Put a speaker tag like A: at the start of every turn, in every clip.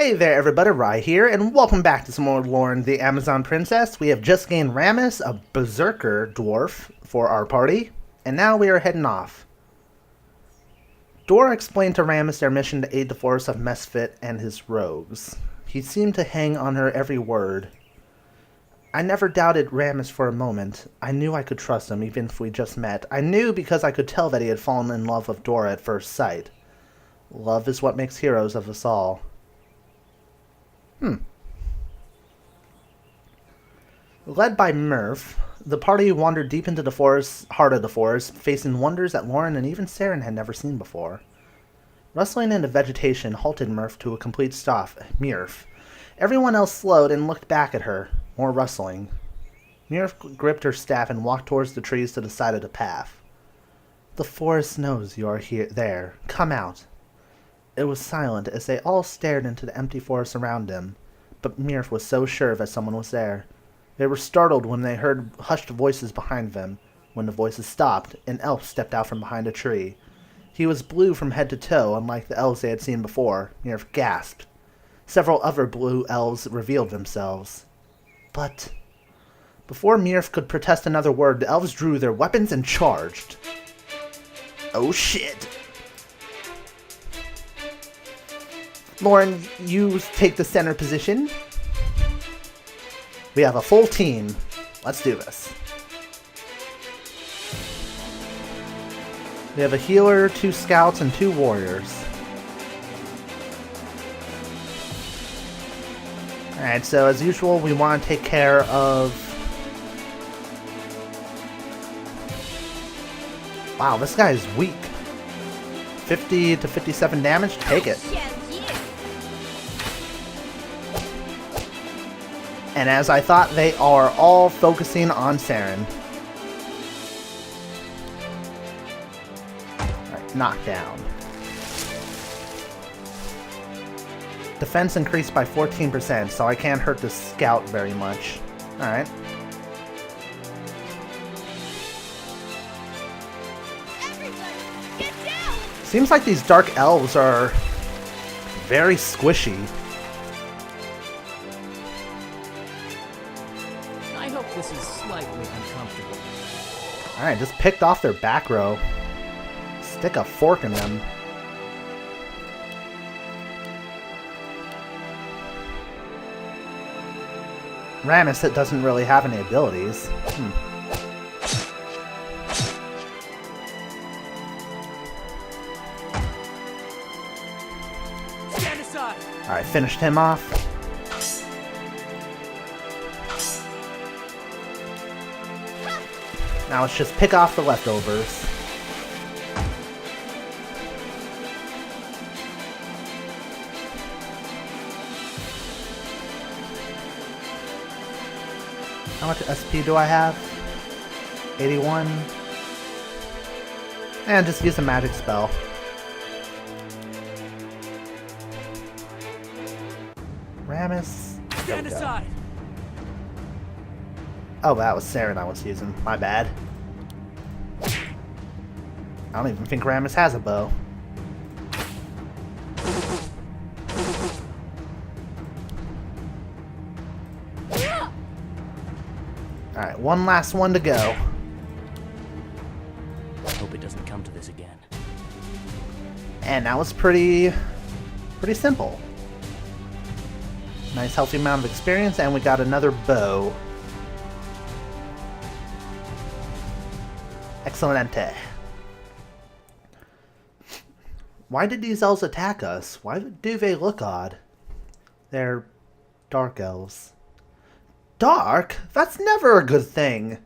A: Hey there everybody, Rye here, and welcome back to some more Loren, the Amazon Princess. We have just gained Ramus, a berserker dwarf, for our party, and now we are heading off. Dora explained to Ramus their mission to aid the force of Mesfit and his rogues. He seemed to hang on her every word. I never doubted Ramus for a moment. I knew I could trust him, even if we just met. I knew because I could tell that he had fallen in love with Dora at first sight. Love is what makes heroes of us all. Led by Murph, the party wandered deep into the heart of the forest, facing wonders that Loren and even Saren had never seen before. Rustling in the vegetation halted Murph to a complete stop. Murph. Everyone else slowed and looked back at her. More rustling. Murph gripped her staff and walked towards the trees to the side of the path. The forest knows you are there. Come out. It was silent as they all stared into the empty forest around them, but Murph was so sure that someone was there. They were startled when they heard hushed voices behind them. When the voices stopped, an elf stepped out from behind a tree. He was blue from head to toe, unlike the elves they had seen before. Murph gasped. Several other blue elves revealed themselves. But before Murph could protest another word, the elves drew their weapons and charged. Oh shit! Loren, you take the center position. We have a full team. Let's do this. We have a healer, 2 scouts, and 2 warriors. Alright, so as usual, we want to take care of... Wow, this guy is weak. 50 to 57 damage? Take it. And as I thought, they are all focusing on Saren. Alright, knockdown. Defense increased by 14%, so I can't hurt the scout very much. Alright. Seems like these dark elves are very squishy.
B: This is slightly uncomfortable.
A: Alright, just picked off their back row. Stick a fork in them. Ramus doesn't really have any abilities.
B: Stand aside.
A: Alright, finished him off. Now let's just pick off the leftovers. How much SP do I have? 81. And just use a magic spell. Ramus.
B: Stand aside.
A: Oh, that was Saren I was using. My bad. I don't even think Ramus has a bow. Alright, one last one to go.
B: I hope it doesn't come to this again.
A: And that was pretty simple. Nice healthy amount of experience, and we got another bow. Excelente. Why did these elves attack us? Why do they look odd? They're dark elves. Dark? That's never a good thing.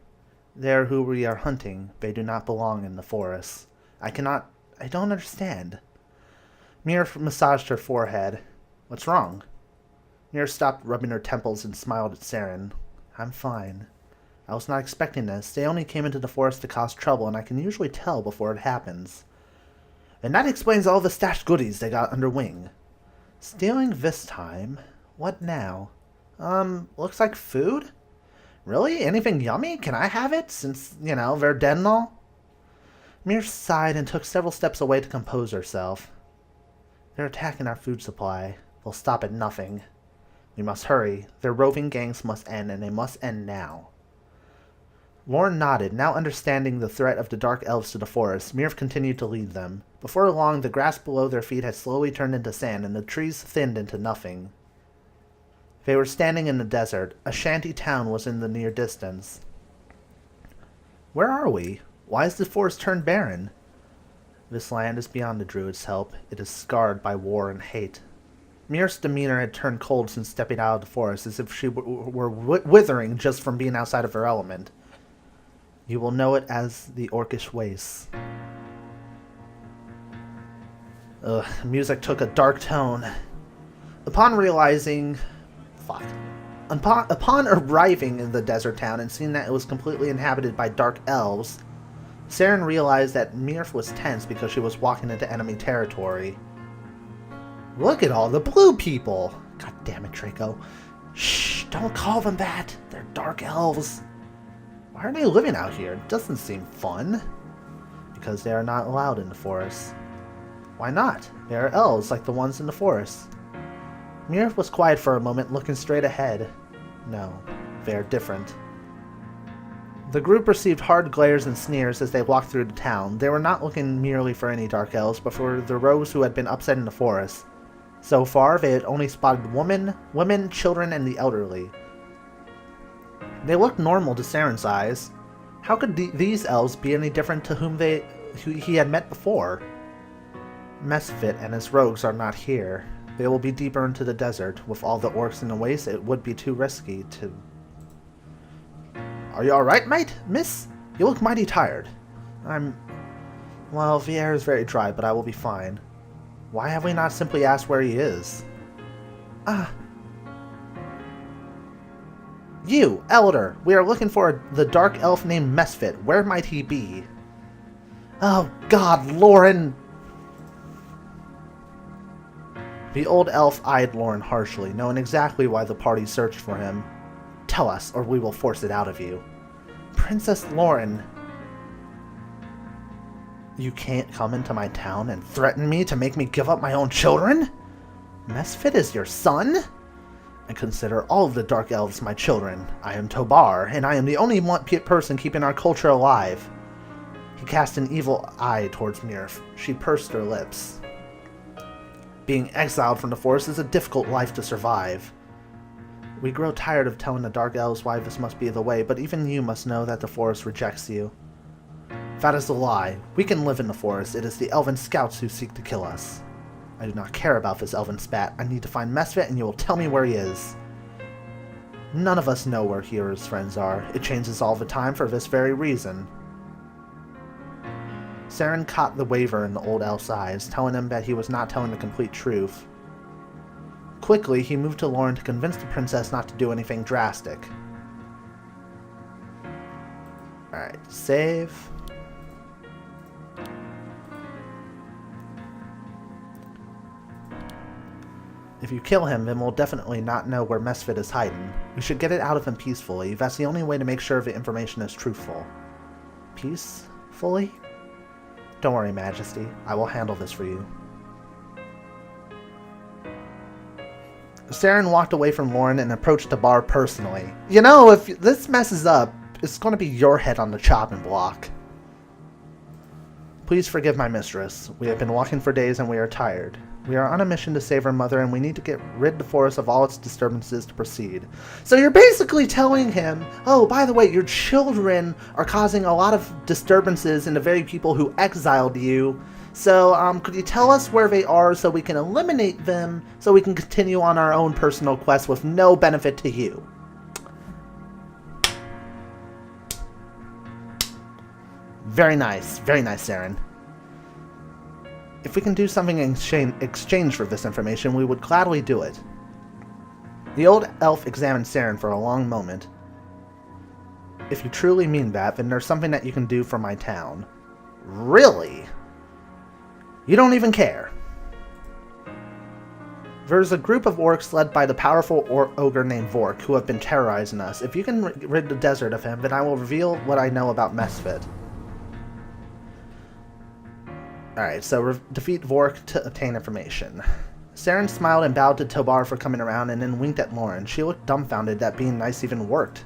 A: They're who we are hunting. They do not belong in the forest. I don't understand. Mira massaged her forehead. What's wrong? Mira stopped rubbing her temples and smiled at Saren. I'm fine. I was not expecting this. They only came into the forest to cause trouble, and I can usually tell before it happens. And that explains all the stashed goodies they got under wing. Stealing this time? What now? Looks like food? Really? Anything yummy? Can I have it? Since, you know, they're dead and all? Mir sighed and took several steps away to compose herself. They're attacking our food supply. They'll stop at nothing. We must hurry. Their roving gangs must end, and they must end now. Loren nodded, now understanding the threat of the dark elves to the forest. Mirf continued to lead them. Before long, the grass below their feet had slowly turned into sand, and the trees thinned into nothing. They were standing in the desert. A shanty town was in the near distance. Where are we? Why is the forest turned barren? This land is beyond the druid's help. It is scarred by war and hate. Mirf's demeanor had turned cold since stepping out of the forest, as if she were withering just from being outside of her element. You will know it as the Orcish wastes. Music took a dark tone. Upon arriving in the desert town and seeing that it was completely inhabited by dark elves, Saren realized that Mirf was tense because she was walking into enemy territory. Look at all the blue people! God damn it, Draco. Shh, don't call them that. They're dark elves. Why are they living out here? It doesn't seem fun. Because they are not allowed in the forest. Why not? They are elves like the ones in the forest. Mirf was quiet for a moment, looking straight ahead. No, they are different. The group received hard glares and sneers as they walked through the town. They were not looking merely for any dark elves, but for the rogues who had been upset in the forest. So far, they had only spotted women, children, and the elderly. They looked normal to Saren's eyes. How could these elves be any different to who he had met before? Mesfit and his rogues are not here. They will be deeper into the desert. With all the orcs in the waste, it would be too risky to... Are you alright, mate? Miss? You look mighty tired. Well, the air is very dry, but I will be fine. Why have we not simply asked where he is? You, Elder! We are looking for the dark elf named Mesfit. Where might he be? Oh, God, Loren! The old elf eyed Loren harshly, knowing exactly why the party searched for him. Tell us, or we will force it out of you. Princess Loren! You can't come into my town and threaten me to make me give up my own children? Mesfit is your son? I consider all of the Dark Elves my children. I am Tobar, and I am the only person keeping our culture alive. He cast an evil eye towards Mirf. She pursed her lips. Being exiled from the forest is a difficult life to survive. We grow tired of telling the Dark Elves why this must be the way, but even you must know that the forest rejects you. That is a lie. We can live in the forest. It is the elven scouts who seek to kill us. I do not care about this elven spat. I need to find Mesfit, and you will tell me where he is. None of us know where he or his friends are. It changes all the time for this very reason. Saren caught the waver in the old elf's eyes, telling him that he was not telling the complete truth. Quickly, he moved to Loren to convince the princess not to do anything drastic. Alright, save. If you kill him, then we'll definitely not know where Mesfit is hiding. We should get it out of him peacefully. That's the only way to make sure the information is truthful. Peacefully? Don't worry, Majesty. I will handle this for you. Saren walked away from Loren and approached the bar personally. You know, if this messes up, it's going to be your head on the chopping block. Please forgive my mistress. We have been walking for days and we are tired. We are on a mission to save our mother, and we need to get rid of the forest of all its disturbances to proceed. So you're basically telling him, oh, by the way, your children are causing a lot of disturbances in the very people who exiled you. So could you tell us where they are so we can eliminate them, so we can continue on our own personal quest with no benefit to you? Very nice, Saren. If we can do something in exchange for this information, we would gladly do it. The old elf examined Saren for a long moment. If you truly mean that, then there's something that you can do for my town. Really? You don't even care. There's a group of orcs led by the powerful ogre named Vork who have been terrorizing us. If you can rid the desert of him, then I will reveal what I know about Mesfit. Alright, so defeat Vork to obtain information. Saren smiled and bowed to Tobar for coming around and then winked at Loren. She looked dumbfounded that being nice even worked.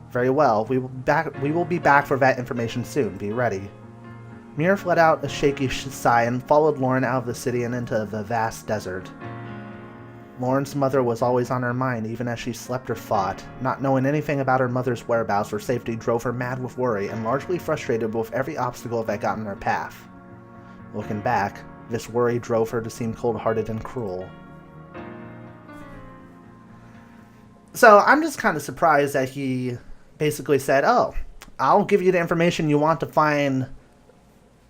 A: Very well, we will be back for that information soon. Be ready. Murph let out a shaky sigh and followed Loren out of the city and into the vast desert. Loren's mother was always on her mind, even as she slept or fought. Not knowing anything about her mother's whereabouts or safety drove her mad with worry and largely frustrated with every obstacle that got in her path. Looking back, this worry drove her to seem cold-hearted and cruel. So I'm just kind of surprised that he basically said, oh, I'll give you the information you want to find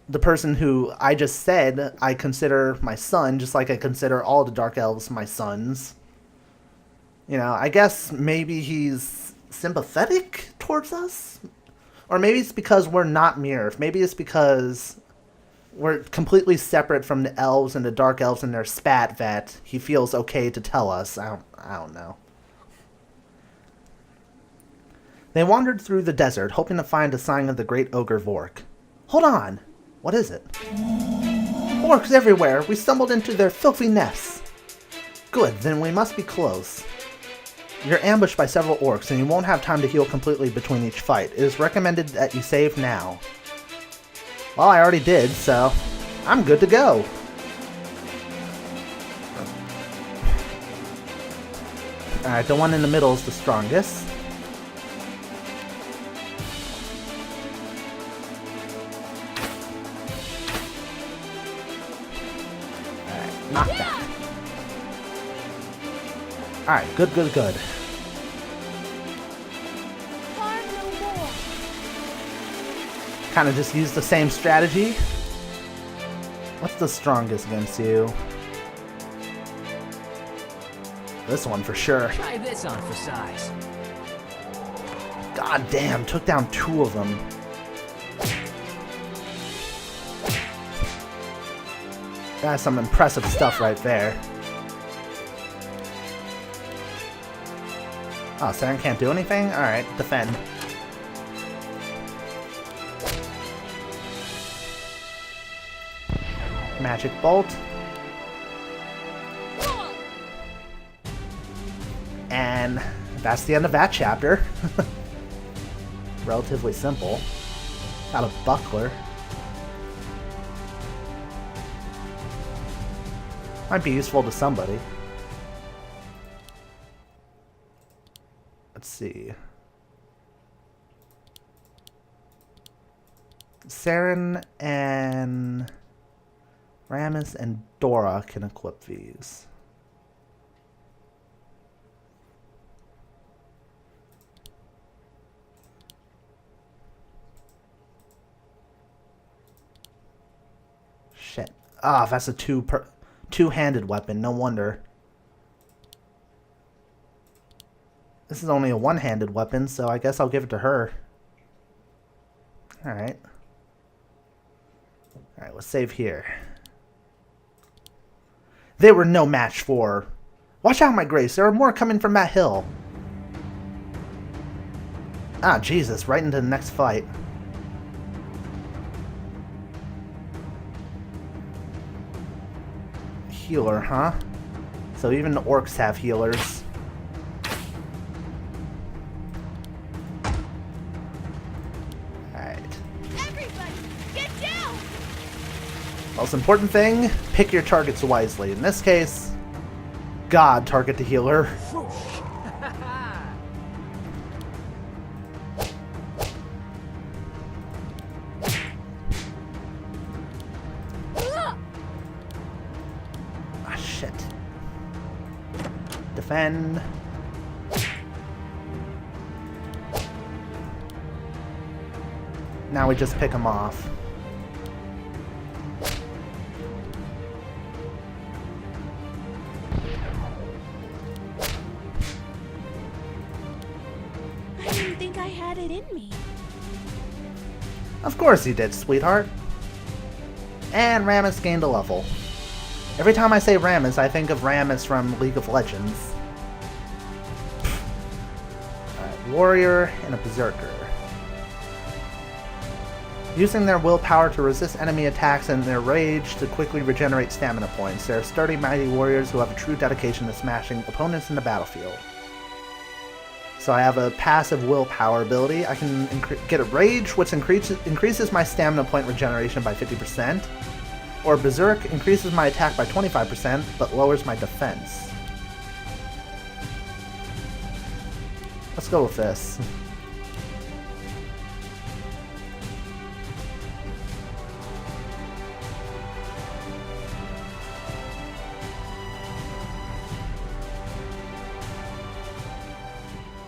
A: the person who I just said I consider my son, just like I consider all the Dark Elves my sons. You know, I guess maybe he's sympathetic towards us? Or maybe it's because we're not Mirf. Maybe it's because we're completely separate from the elves and the Dark Elves and their spat that he feels okay to tell us. I don't know. They wandered through the desert, hoping to find a sign of the great ogre Vork. Hold on! What is it? Orcs everywhere! We stumbled into their filthy nests! Good, then we must be close. You're ambushed by several orcs, and you won't have time to heal completely between each fight. It is recommended that you save now. Well, I already did, so I'm good to go. Alright, the one in the middle is the strongest. Knock that. Alright, good. Kind of just use the same strategy. What's the strongest against you? This one for sure.
B: Try this on for size.
A: God damn, took down 2 of them. That's some impressive stuff right there. Oh, Saren can't do anything? Alright, defend. Magic Bolt. And that's the end of that chapter. Relatively simple. Got a buckler. Might be useful to somebody. Let's see. Saren and Ramus and Dora can equip these. Shit. Ah, that's a two-handed weapon, no wonder. This is only a one-handed weapon, so I guess I'll give it to her. Alright. Alright, let's save here. They were no match for... Watch out, my grace, there are more coming from that hill. Ah, Jesus, right into the next fight. Healer, huh? So even the orcs have healers. Alright.
C: Everybody, get down!
A: Most important thing, pick your targets wisely. In this case, God target the healer. Defend. Now we just pick them off.
C: I didn't think I had it in me.
A: Of course he did, sweetheart. And Ramus gained a level. Every time I say Ramus, I think of Ramus from League of Legends. Alright, warrior and a berserker. Using their willpower to resist enemy attacks and their rage to quickly regenerate stamina points. They are sturdy, mighty warriors who have a true dedication to smashing opponents in the battlefield. So I have a passive willpower ability. I can get a rage, which increases my stamina point regeneration by 50%. Or Berserk increases my attack by 25%, but lowers my defense. Let's go with this.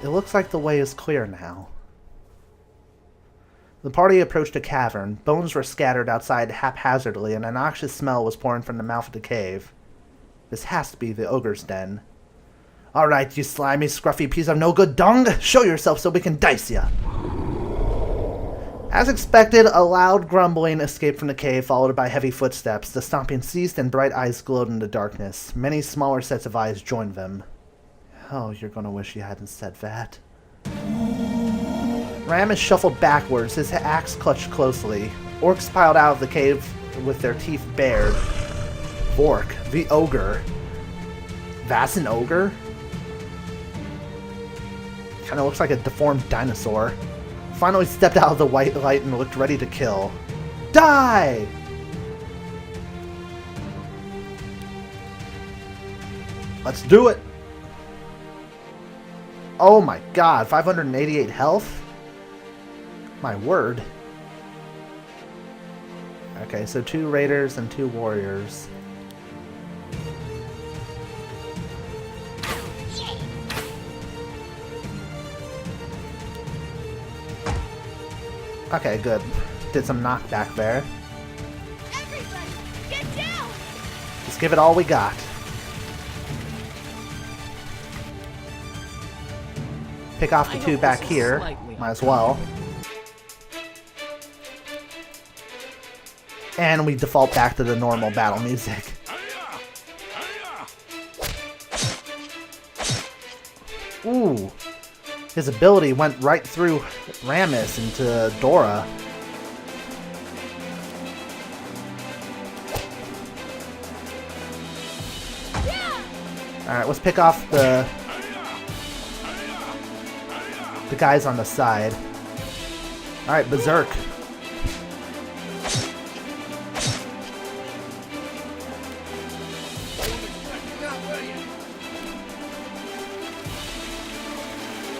A: It looks like the way is clear now. The party approached a cavern. Bones were scattered outside haphazardly, and a noxious smell was pouring from the mouth of the cave. This has to be the ogre's den. Alright, you slimy, scruffy piece of no-good dung! Show yourself so we can dice ya! As expected, a loud grumbling escaped from the cave, followed by heavy footsteps. The stomping ceased, and bright eyes glowed in the darkness. Many smaller sets of eyes joined them. Oh, you're gonna wish you hadn't said that. Ramus shuffled backwards, his axe clutched closely. Orcs piled out of the cave with their teeth bared. Vork, the ogre. That's an ogre? Kinda looks like a deformed dinosaur. Finally stepped out of the white light and looked ready to kill. Die! Let's do it! Oh my god, 588 health? My word. Okay, so 2 raiders and 2 warriors. Okay, good. Did some knockback there.
C: Everybody, get down!
A: Let's give it all we got. Pick off the 2 back here. Might as well. And we default back to the normal battle music. Ooh. His ability went right through Ramus into Dora. Alright, let's pick off the guys on the side. Alright, Berserk.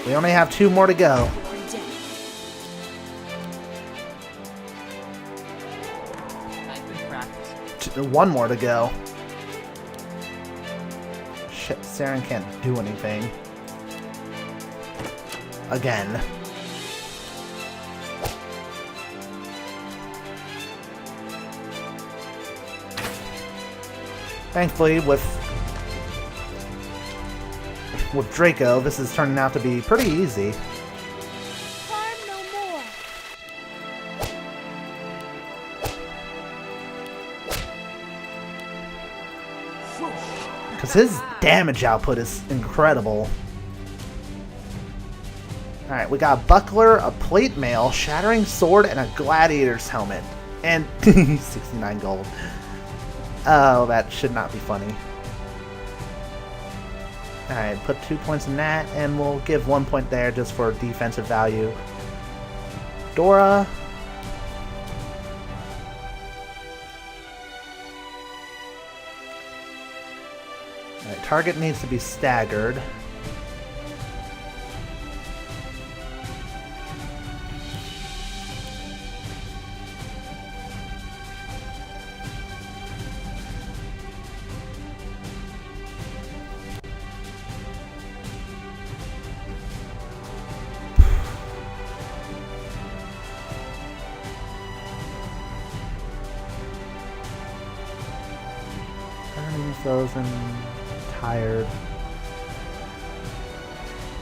A: We only have 2 more to go. One more to go. Shit, Saren can't do anything. Again. Thankfully, with Draco, this is turning out to be pretty easy.
C: Harm no more.
A: Because his damage output is incredible. Alright, we got a buckler, a plate mail, shattering sword, and a gladiator's helmet. And 69 gold. Oh, that should not be funny. Alright, put 2 points in that, and we'll give 1 point there just for defensive value. Dora. Alright, target needs to be staggered. Frozen, tired.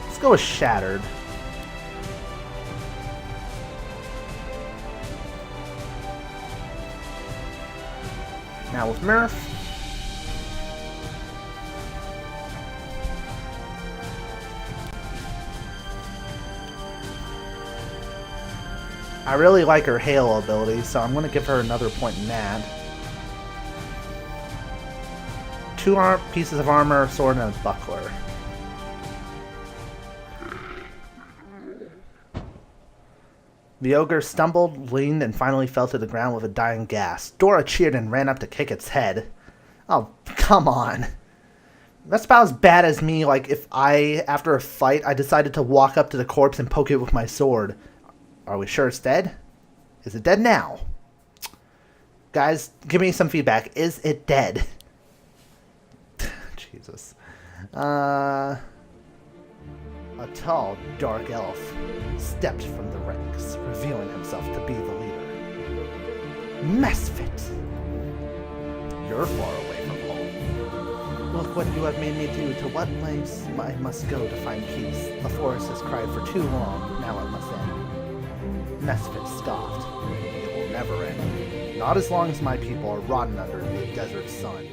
A: Let's go with shattered. Now with Murph. I really like her Halo ability, so I'm going to give her another point in that. 2 pieces of armor, sword, and a buckler. The ogre stumbled, leaned, and finally fell to the ground with a dying gasp. Dora cheered and ran up to kick its head. Oh, come on. That's about as bad as me, like, if after a fight, I decided to walk up to the corpse and poke it with my sword. Are we sure it's dead? Is it dead now? Guys, give me some feedback. Is it dead? Jesus. A tall, dark elf stepped from the ranks, revealing himself to be the leader. Misfit! You're far away from home. Look what you have made me do, to what lengths I must go to find peace. The forest has cried for too long, now it must end. Misfit scoffed. It will never end. Not as long as my people are rotten under the desert sun.